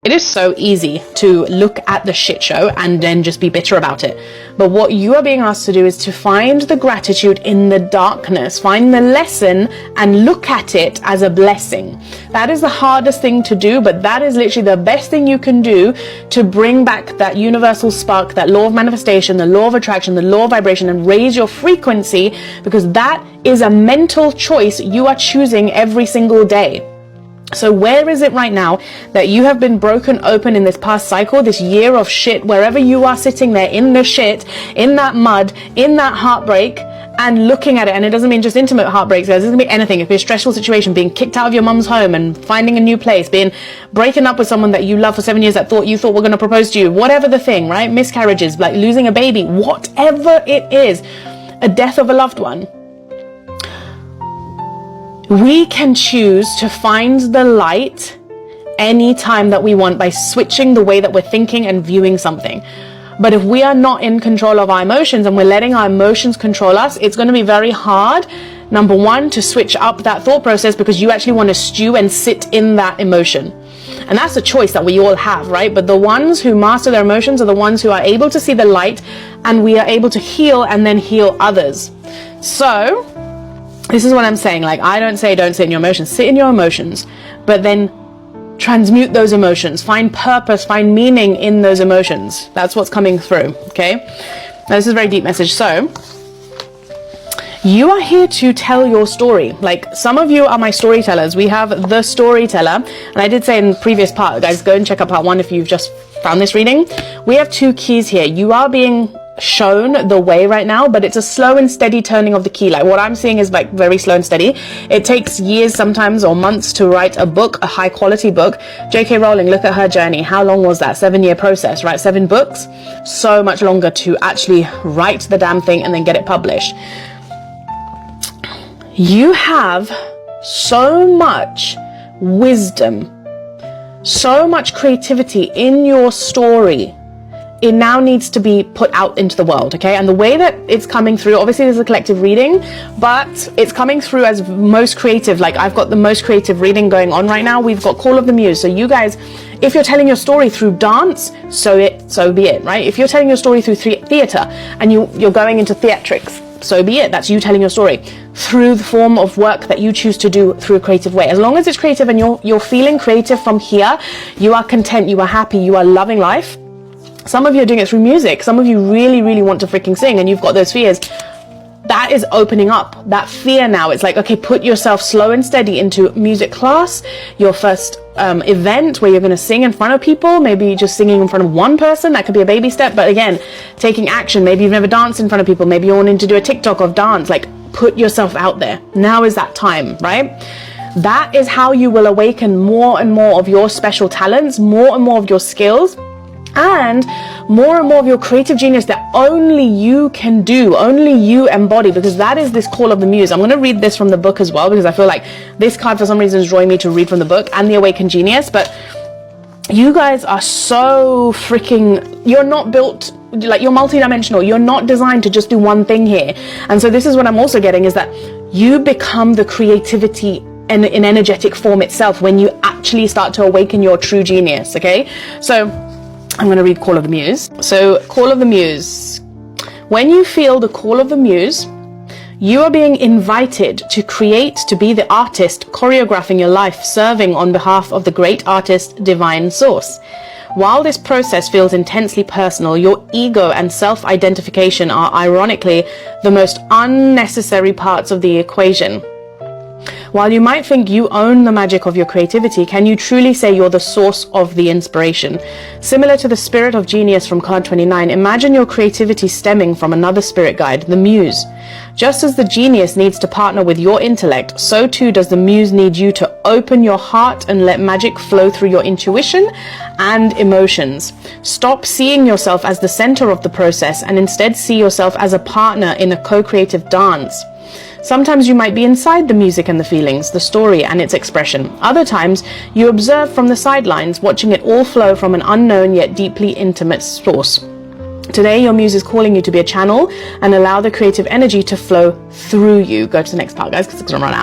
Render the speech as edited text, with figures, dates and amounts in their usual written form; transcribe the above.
It is so easy to look at the shit show and then just be bitter about it. But what you are being asked to do is to find the gratitude in the darkness, find the lesson and look at it as a blessing. That is the hardest thing to do, but that is literally the best thing you can do to bring back that universal spark, that law of manifestation, the law of attraction, the law of vibration, and raise your frequency, because that is a mental choice you are choosing every single day. So where is it right now that you have been broken open in this past cycle, this year of shit, wherever you are sitting there in the shit, in that mud, in that heartbreak, and looking at it? And it doesn't mean just intimate heartbreaks, guys. It doesn't mean anything. It could be a stressful situation, being kicked out of your mum's home and finding a new place, breaking up with someone that you love for 7 years that you thought were going to propose to you, whatever the thing, right? Miscarriages, like losing a baby, whatever it is, a death of a loved one. We can choose to find the light anytime that we want by switching the way that we're thinking and viewing something. But if we are not in control of our emotions and we're letting our emotions control us, it's going to be very hard, number one, to switch up that thought process, because you actually want to stew and sit in that emotion. And that's a choice that we all have, right? But the ones who master their emotions are the ones who are able to see the light, and we are able to heal and then heal others. So this is what I'm saying. Like, I don't say don't sit in your emotions. Sit in your emotions, but then transmute those emotions. Find purpose, find meaning in those emotions. That's what's coming through, okay? Now, this is a very deep message. So, you are here to tell your story. Like, some of you are my storytellers. We have the storyteller. And I did say in the previous part, guys, go and check out part 1 if you've just found this reading. We have 2 keys here. You are being shown the way right now, but it's a slow and steady turning of the key. Like, what I'm seeing is like very slow and steady. It takes years sometimes, or months, to write a book, a high quality book. J.K. Rowling, look at her journey. How long was that? 7-year process, right? 7 books. So much longer to actually write the damn thing and then get it published. You have so much wisdom, so much creativity in your story. It now needs to be put out into the world, okay? And the way that it's coming through, obviously there's a collective reading, but it's coming through as most creative. Like, I've got the most creative reading going on right now. We've got Call of the Muse. So you guys, if you're telling your story through dance, so be it, right? If you're telling your story through theater and you're going into theatrics, so be it. That's you telling your story through the form of work that you choose to do through a creative way. As long as it's creative and you're feeling creative from here, you are content, you are happy, you are loving life. Some of you are doing it through music. Some of you really, really want to freaking sing and you've got those fears. That is opening up that fear now. It's like, okay, put yourself slow and steady into music class, your first event where you're going to sing in front of people, maybe just singing in front of one person. That could be a baby step. But again, taking action. Maybe you've never danced in front of people. Maybe you're wanting to do a TikTok of dance. Like, put yourself out there. Now is that time, right? That is how you will awaken more and more of your special talents, more and more of your skills, and more of your creative genius that only you can do, only you embody, because that is this Call of the Muse. I'm going to read this from the book as well, because I feel like this card for some reason is drawing me to read from the book and the Awakened Genius. But you guys are so freaking, you're not built, like, you're multidimensional. You're not designed to just do one thing here. And so this is what I'm also getting, is that you become the creativity in energetic form itself when you actually start to awaken your true genius, okay? So I'm going to read Call of the Muse. So, Call of the Muse. When you feel the call of the Muse, you are being invited to create, to be the artist choreographing your life, serving on behalf of the great artist, Divine Source. While this process feels intensely personal, your ego and self-identification are ironically the most unnecessary parts of the equation. While you might think you own the magic of your creativity, can you truly say you're the source of the inspiration? Similar to the spirit of genius from card 29, imagine your creativity stemming from another spirit guide, the Muse. Just as the genius needs to partner with your intellect, so too does the Muse need you to open your heart and let magic flow through your intuition and emotions. Stop seeing yourself as the center of the process and instead see yourself as a partner in a co-creative dance. Sometimes you might be inside the music and the feelings, the story and its expression. Other times, you observe from the sidelines, watching it all flow from an unknown yet deeply intimate source. Today, your Muse is calling you to be a channel and allow the creative energy to flow through you. Go to the next part, guys, because it's going to run out.